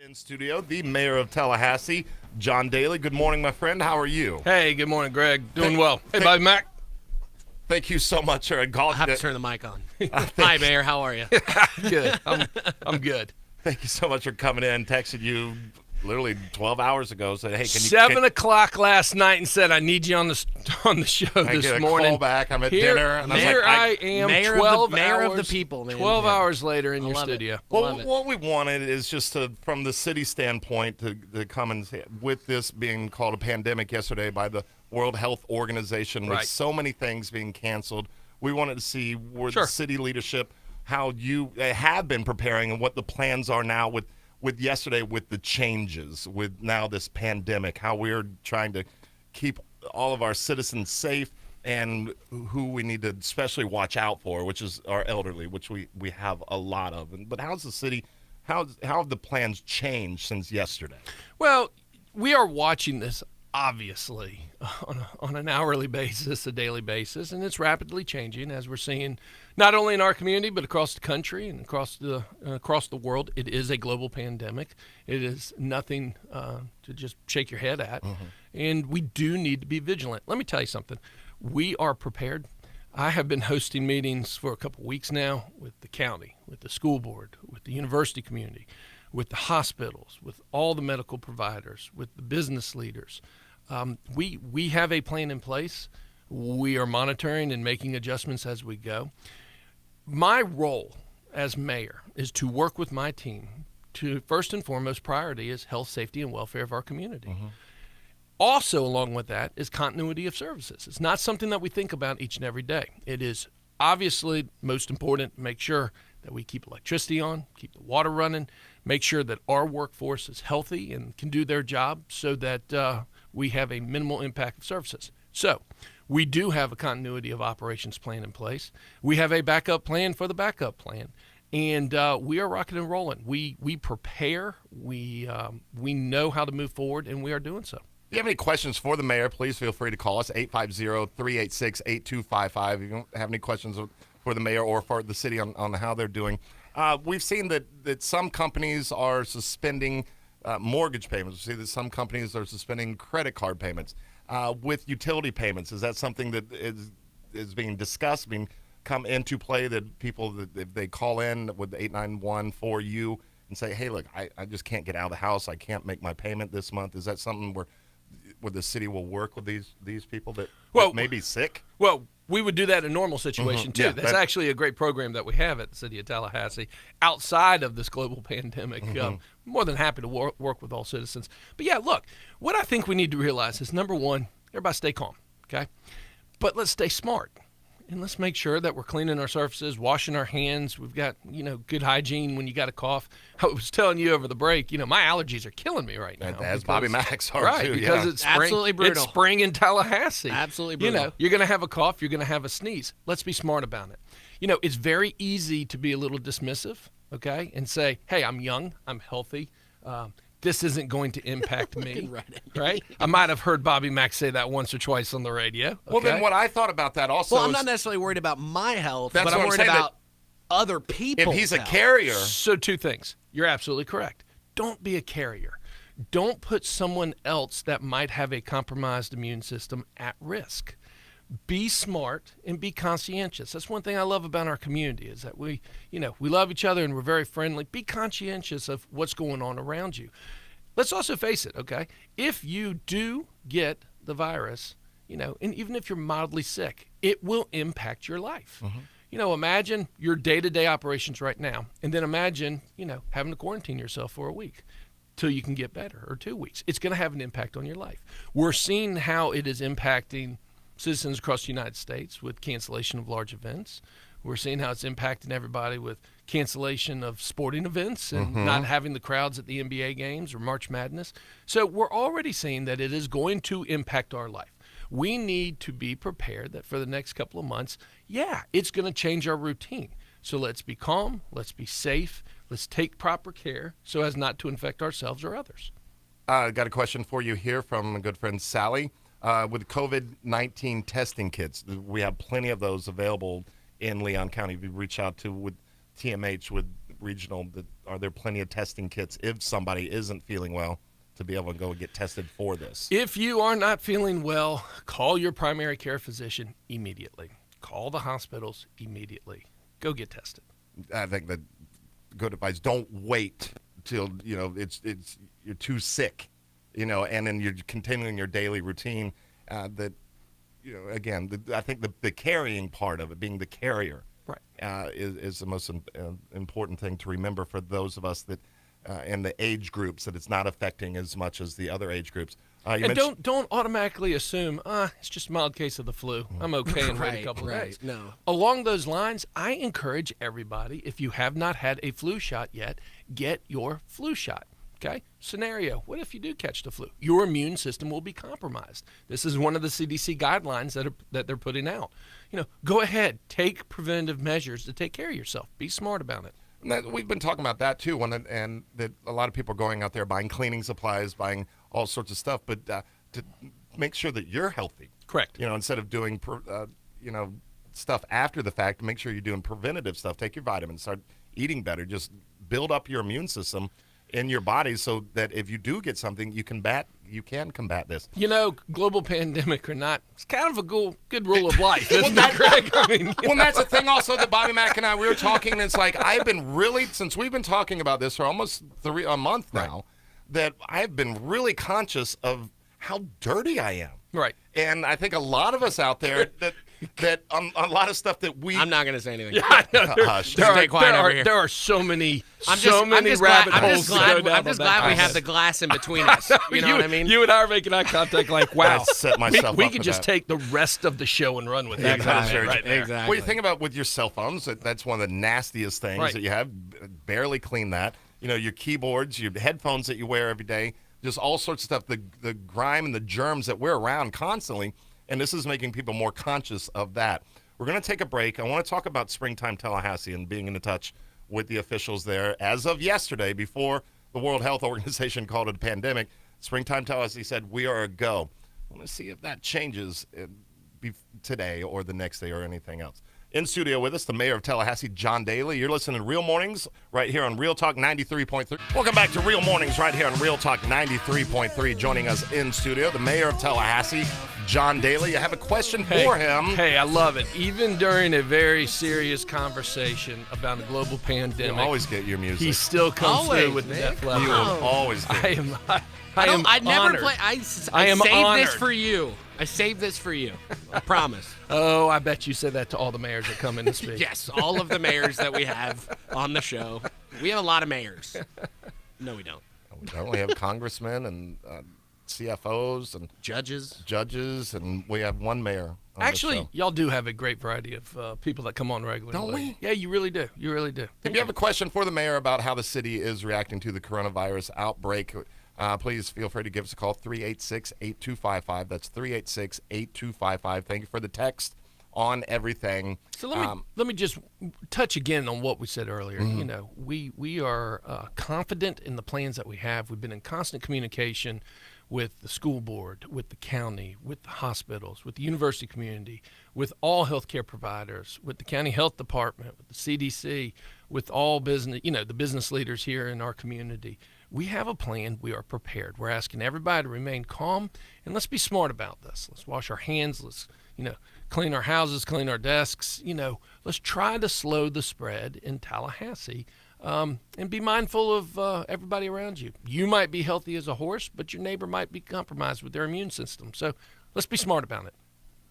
In studio, the mayor of Tallahassee, John Daly. Good morning, my friend. How are you? Hey, good morning, Greg. Doing well. Hey, Bobby Mac. Thank you so much, sir. I'll have to turn the mic on. Hi, Mayor. How are you? Good. I'm good. Thank you so much for coming in. Texted you literally 12 hours ago. Said, hey, can you... 7 o'clock last night and said, I need you on the show I this get a morning. call back. I'm at dinner. And Here I am, mayor 12 mayor hours, of the people, man. 12 hours later in your love it. studio. Well, what we wanted is just to, from the city standpoint, to come and say, with this being called a pandemic yesterday by the World Health Organization, with Right. so many things being canceled, we wanted to see where Sure. the city leadership, how you have been preparing and what the plans are now with yesterday, with the changes, with now this pandemic, how we're trying to keep all of our citizens safe and who we need to especially watch out for, which is our elderly, which we have a lot of. But how's the city, how have the plans changed since yesterday? Well, we are watching this, obviously, on an hourly basis, a daily basis, and it's rapidly changing as we're seeing not only in our community but across the country and across the world. It is a global pandemic. It is nothing to just shake your head at, and we do need to be vigilant. Let me tell you something. We are prepared. I have been hosting meetings for a couple weeks now with the county, with the school board, with the university community, with the hospitals, with all the medical providers, with the business leaders. We have a plan in place. We are monitoring and making adjustments as we go. My role as mayor is to work with my team to, first and foremost, priority is health, safety, and welfare of our community. Also, along with that, is continuity of services. It's not something that we think about each and every day. It is obviously most important to make sure that we keep electricity on, keep the water running, make sure that our workforce is healthy and can do their job so that we have a minimal impact of services. So we do have a continuity of operations plan in place. We have a backup plan for the backup plan. And we are rocking and rolling. We prepare. We know how to move forward, and we are doing so. If you have any questions for the mayor, please feel free to call us, 850-386-8255. If you don't have any questions for the mayor or for the city on how they're doing. We've seen that some companies are suspending mortgage payments. We see that some companies are suspending credit card payments. With utility payments, is that something that is being discussed, being come into play, that people, that if they call in with the 891 for you and say, hey, look, I just can't get out of the house, I can't make my payment this month, is that something where the city will work with these people that may be sick? Well, we would do that in a normal situation, too. Yeah, That's actually a great program that we have at the city of Tallahassee outside of this global pandemic. More than happy to work with all citizens. But, yeah, look, what I think we need to realize is, number one, everybody stay calm, okay? But let's stay smart. And let's make sure that we're cleaning our surfaces, washing our hands. We've got, good hygiene when you got a cough. I was telling you over the break, my allergies are killing me right now. As Bobby Mack's are right, too. because Yeah. it's spring. Absolutely brutal. It's spring in Tallahassee. Absolutely brutal. You're going to have a cough. You're going to have a sneeze. Let's be smart about it. It's very easy to be a little dismissive, okay, and say, hey, I'm young, I'm healthy. This isn't going to impact me, right? I might have heard Bobby Mack say that once or twice on the radio. Okay? Well, then what I thought about that also Well, I'm not necessarily worried about my health, That's but what I'm I'm worried saying, about other people. if he's a carrier. So two things. You're absolutely correct. Don't be a carrier. Don't put someone else that might have a compromised immune system at risk. Be smart and be conscientious. That's one thing I love about our community is that we love each other and we're very friendly. Be conscientious of what's going on around you. Let's also face it, okay? If you do get the virus, and even if you're mildly sick, it will impact your life. Imagine your day-to-day operations right now, and then imagine, having to quarantine yourself for a week till you can get better, or 2 weeks. It's going to have an impact on your life. We're seeing how it is impacting citizens across the United States with cancellation of large events. We're seeing how it's impacting everybody with cancellation of sporting events and not having the crowds at the NBA games or March Madness. So we're already seeing that it is going to impact our life. We need to be prepared that for the next couple of months, it's going to change our routine. So let's be calm, let's be safe, let's take proper care so as not to infect ourselves or others. Got a question for you here from a good friend, Sally. With COVID-19 testing kits, we have plenty of those available in Leon County. If you reach out to with TMH with regional, are there plenty of testing kits if somebody isn't feeling well to be able to go and get tested for this? If you are not feeling well, call your primary care physician immediately. Call the hospitals immediately. Go get tested. I think that good advice. Don't wait till it's you're too sick, and then you're continuing your daily routine. Again, I think the carrying part of it, being the carrier, right, is the most important thing to remember for those of us that in the age groups that it's not affecting as much as the other age groups. And don't automatically assume it's just a mild case of the flu. I'm okay and wait a couple of days. No. Along those lines, I encourage everybody, if you have not had a flu shot yet, get your flu shot. Okay? Scenario, what if you do catch the flu? Your immune system will be compromised. This is one of the CDC guidelines that they're putting out. Go ahead, take preventative measures to take care of yourself. Be smart about it. We've been talking about that too, and that a lot of people are going out there buying cleaning supplies, buying all sorts of stuff, but to make sure that you're healthy. Correct. Instead of doing stuff after the fact, make sure you're doing preventative stuff. Take your vitamins, start eating better, just build up your immune system in your body so that if you do get something, you can combat this. Global pandemic or not, it's kind of a good rule of life, isn't it, Greg? Well, that's the thing also that Bobby Mack and I, we were talking, and it's like since we've been talking about this for almost a month now, that I've been really conscious of how dirty I am. Right. And I think a lot of us out there that a lot of stuff that we... I'm not going to say anything. Yeah, Hush. Stay quiet over here. There are so many rabbit holes. I'm just glad we have the glass in between us. You know what I mean? You and I are making eye contact like, wow. I set myself we up could for just that. take the rest of the show and run with that. Exactly. Right there. Exactly. Well, you think about with your cell phones, that's one of the nastiest things that you have. Barely clean that. Your keyboards, your headphones that you wear every day, just all sorts of stuff, the grime and the germs that we're around constantly, and this is making people more conscious of that. We're going to take a break. I want to talk about Springtime Tallahassee and being in touch with the officials there. As of yesterday, before the World Health Organization called it a pandemic, Springtime Tallahassee said we are a go. I want to see if that changes today or the next day or anything else. In studio with us, the mayor of Tallahassee, John Daly. You're listening to Real Mornings right here on Real Talk 93.3. Welcome back to Real Mornings right here on Real Talk 93.3. Joining us in studio, the mayor of Tallahassee, John Daly. I have a question for him. Hey, I love it. Even during a very serious conversation about a global pandemic, You always get your music. he still comes Always, through with the Nick. death level. You will always do. I am honored. I am saved honored. this for you. I saved this for you. I promise. Oh, I bet you said that to all the mayors that come in to speak. Yes, all of the mayors that we have on the show. We have a lot of mayors. No, we don't. Don't we have congressmen and CFOs and Judges, and we have one mayor on Actually, the show. y'all do have a great variety of people that come on regularly. Don't we? Yeah, you really do. You really do. If you have a question for the mayor about how the city is reacting to the coronavirus outbreak, please feel free to give us a call, 386-8255. That's 386-8255. Thank you for the text on everything. So let me just touch again on what we said earlier. We are confident in the plans that we have. We've been in constant communication with the school board, with the county, with the hospitals, with the university community, with all healthcare providers, with the county health department, with the CDC, with all business, the business leaders here in our community. We have a plan. We are prepared. We're asking everybody to remain calm, and let's be smart about this. Let's wash our hands. Let's, clean our houses, clean our desks. Let's try to slow the spread in Tallahassee, and be mindful of everybody around you. You might be healthy as a horse, but your neighbor might be compromised with their immune system. So let's be smart about it.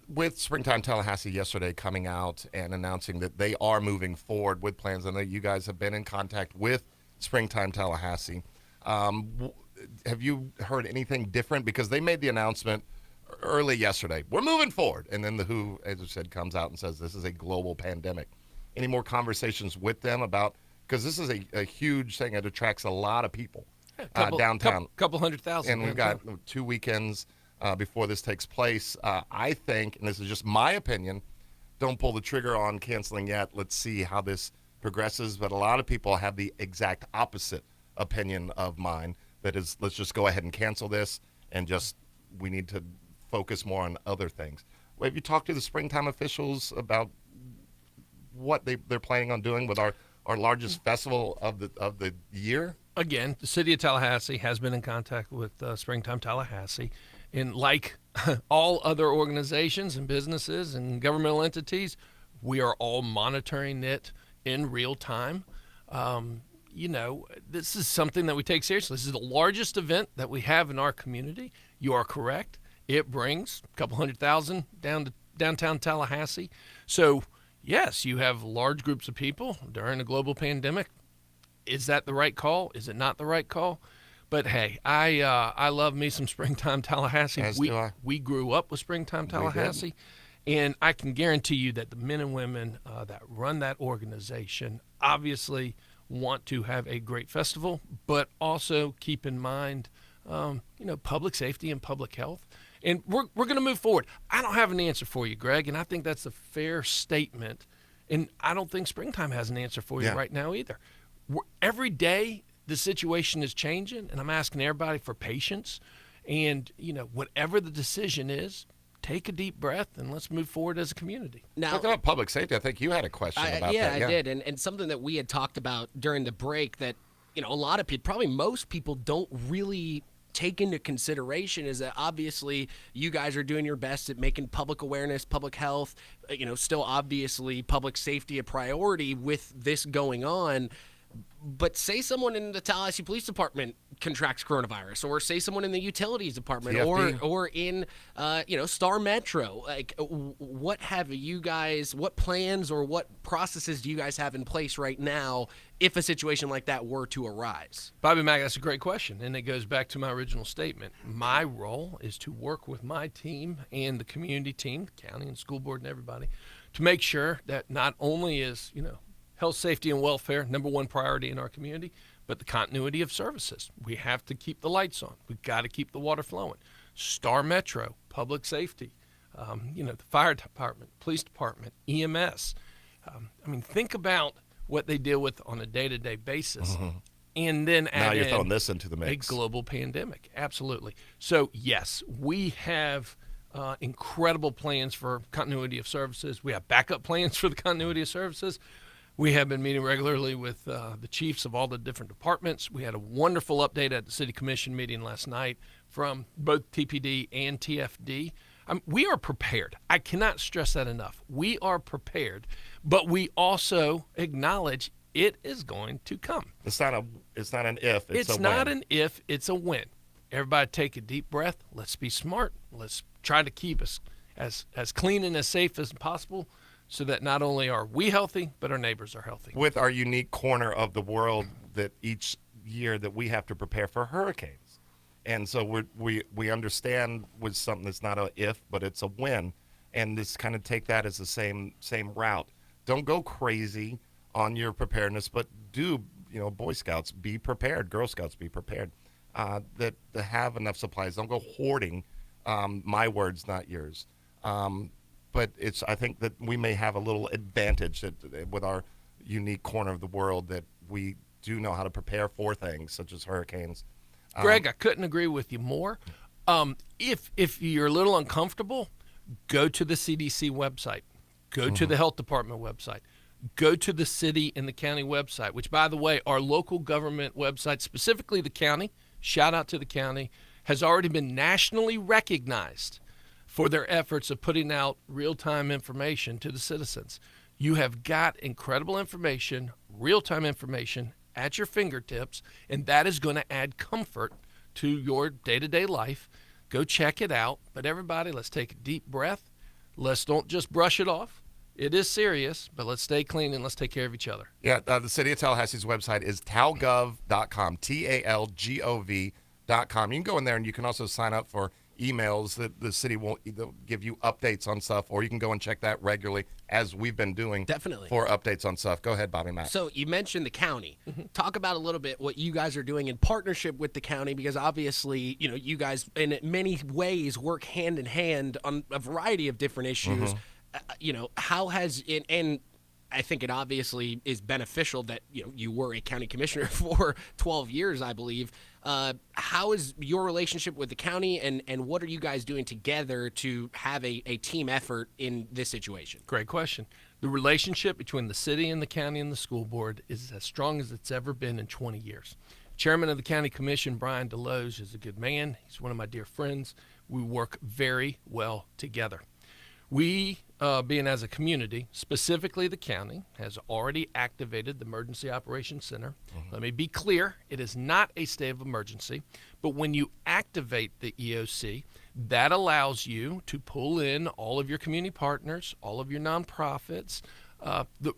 With Springtime Tallahassee yesterday coming out and announcing that they are moving forward with plans, I know you guys have been in contact with Springtime Tallahassee. Have you heard anything different? Because they made the announcement early yesterday. We're moving forward. And then the WHO, as I said, comes out and says this is a global pandemic. Any more conversations with them about, because this is a huge thing that attracts a lot of people downtown. Couple 100,000. And we've got 2 weekends before this takes place. I think, and this is just my opinion, don't pull the trigger on canceling yet. Let's see how this progresses. But a lot of people have the exact opposite opinion of mine. That is, let's just go ahead and cancel this and we need to focus more on other things. Have you talked to the Springtime officials about what they're planning on doing with our our largest festival of the year. Again, the city of Tallahassee has been in contact with Springtime Tallahassee. And like all other organizations and businesses and governmental entities, we are all monitoring it in real time. This is something that we take seriously. This is the largest event that we have in our community. You are correct. It brings a couple 100,000 down to downtown Tallahassee. So, yes, you have large groups of people during a global pandemic. Is that the right call? Is it not the right call? But hey, I love me some Springtime Tallahassee. As do I. We grew up with Springtime Tallahassee, and I can guarantee you that the men and women that run that organization obviously want to have a great festival, but also keep in mind, public safety and public health. And we're going to move forward. I don't have an answer for you, Greg, and I think that's a fair statement. And I don't think Springtime has an answer for you right now either. Every day the situation is changing, and I'm asking everybody for patience. And, whatever the decision is, take a deep breath and let's move forward as a community. Now, talking about public safety, I think you had a question about that. Yeah, I did. And something that we had talked about during the break that, a lot of people, probably most people don't really take into consideration is that obviously you guys are doing your best at making public awareness, public health, still obviously public safety a priority with this going on. But say someone in the Tallahassee Police Department contracts coronavirus, or say someone in the Utilities Department, or in Star Metro. Like, what plans or what processes do you guys have in place right now if a situation like that were to arise? Bobby Mack, that's a great question, and it goes back to my original statement. My role is to work with my team and the community team, county and school board and everybody, to make sure that not only is health, safety, and welfare, number one priority in our community, but the continuity of services. We have to keep the lights on. We've got to keep the water flowing. Star Metro, public safety, the fire department, police department, EMS. Think about what they deal with on a day-to-day basis. Mm-hmm. And then now you're throwing this into the mix. A global pandemic. Absolutely. So, yes, we have incredible plans for continuity of services. We have backup plans for the continuity of services. We have been meeting regularly with the chiefs of all the different departments. We had a wonderful update at the City Commission meeting last night from both TPD and TFD. We are prepared. I cannot stress that enough. We are prepared, but we also acknowledge it is going to come. It's not an if, it's not an if, it's a when. Everybody take a deep breath. Let's be smart. Let's try to keep us as clean and as safe as possible, so that not only are we healthy, but our neighbors are healthy. With our unique corner of the world that each year that we have to prepare for hurricanes. And so we understand with something that's not a if, but it's a when. And this kind of take that as the same route. Don't go crazy on your preparedness, but do, Boy Scouts, be prepared. Girl Scouts, be prepared. That have enough supplies. Don't go hoarding. My words, not yours. But I think that we may have a little advantage with our unique corner of the world that we do know how to prepare for things such as hurricanes. Greg, I couldn't agree with you more. If you're a little uncomfortable, go to the CDC website, go to the health department website, go to the city and the county website, which, by the way, our local government website, specifically the county, shout out to the county, has already been nationally recognized for their efforts of putting out real-time information to the citizens. You have got incredible information, real-time information at your fingertips, and that is going to add comfort to your day-to-day life. Go check it out. But everybody, let's take a deep breath. Let's don't just brush it off. It is serious, but let's stay clean and let's take care of each other. Yeah, the City of Tallahassee's website is talgov.com, TALGOV.com. You can go in there and you can also sign up for emails that the city will either give you updates on stuff, or you can go and check that regularly, as we've been doing. Definitely. For updates on stuff. Go ahead, Bobby Mack. So you mentioned the county. Talk about a little bit what you guys are doing in partnership with the county, because obviously, you guys in many ways work hand in hand on a variety of different issues. How has it, and I think it obviously is beneficial that you were a county commissioner for 12 years, I believe. How is your relationship with the county, and what are you guys doing together to have a team effort in this situation? Great question. The relationship between the city and the county and the school board is as strong as it's ever been in 20 years. Chairman of the County Commission, Brian Deloge, is a good man. He's one of my dear friends. We work very well together. We, being as a community, specifically the county, has already activated the Emergency Operations Center. Let me be clear, it is not a state of emergency, but when you activate the EOC, that allows you to pull in all of your community partners, all of your nonprofits, the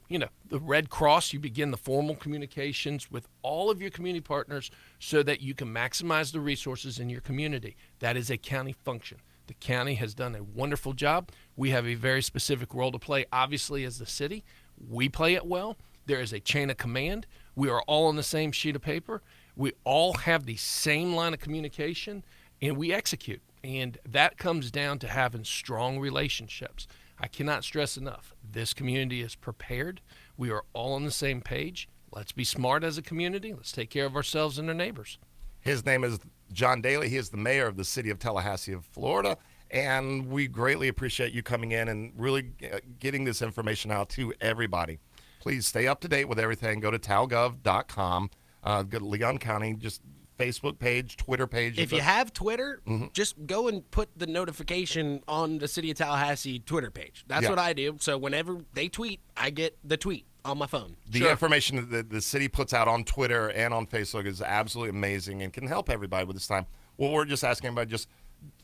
Red Cross. You begin the formal communications with all of your community partners so that you can maximize the resources in your community. That is a county function. The county has done a wonderful job. We have a very specific role to play, obviously, as the city. We play it well. There is a chain of command. We are all on the same sheet of paper. We all have the same line of communication, and we execute. And that comes down to having strong relationships. I cannot stress enough, this community is prepared. We are all on the same page. Let's be smart as a community. Let's take care of ourselves and our neighbors. His name is John Daly. He is the mayor of the city of Tallahassee of Florida, and we greatly appreciate you coming in and really getting this information out to everybody. Please stay up to date with everything. Go to talgov.com. Go to Leon County, just Facebook page, Twitter page. If you have Twitter, just go and put the notification on the City of Tallahassee Twitter page. That's what I do. So whenever they tweet, I get the tweet on my phone. The information that the city puts out on Twitter and on Facebook is absolutely amazing and can help everybody with this time. Well, we're just asking everybody, just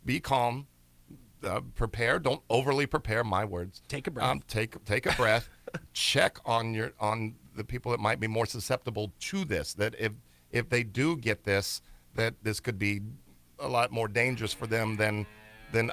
be calm, prepare. Don't overly prepare, my words. Take a breath. Take a breath. Check on the people that might be more susceptible to this, that if they do get this, that this could be a lot more dangerous for them than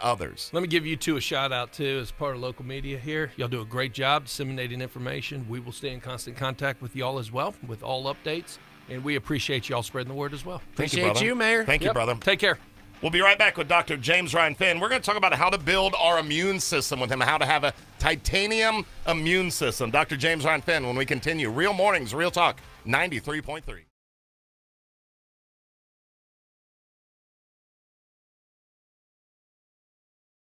others. Let me give you two a shout out too as part of local media here. Y'all do a great job disseminating information. We will stay in constant contact with y'all as well with all updates, and we appreciate y'all spreading the word as well. Appreciate you, Mayor. Thank you, brother. Take care. We'll be right back with Dr. James Ryan Finn. We're going to talk about how to build our immune system with him, how to have a titanium immune system. Dr. James Ryan Finn when we continue. Real Mornings, Real Talk, 93.3.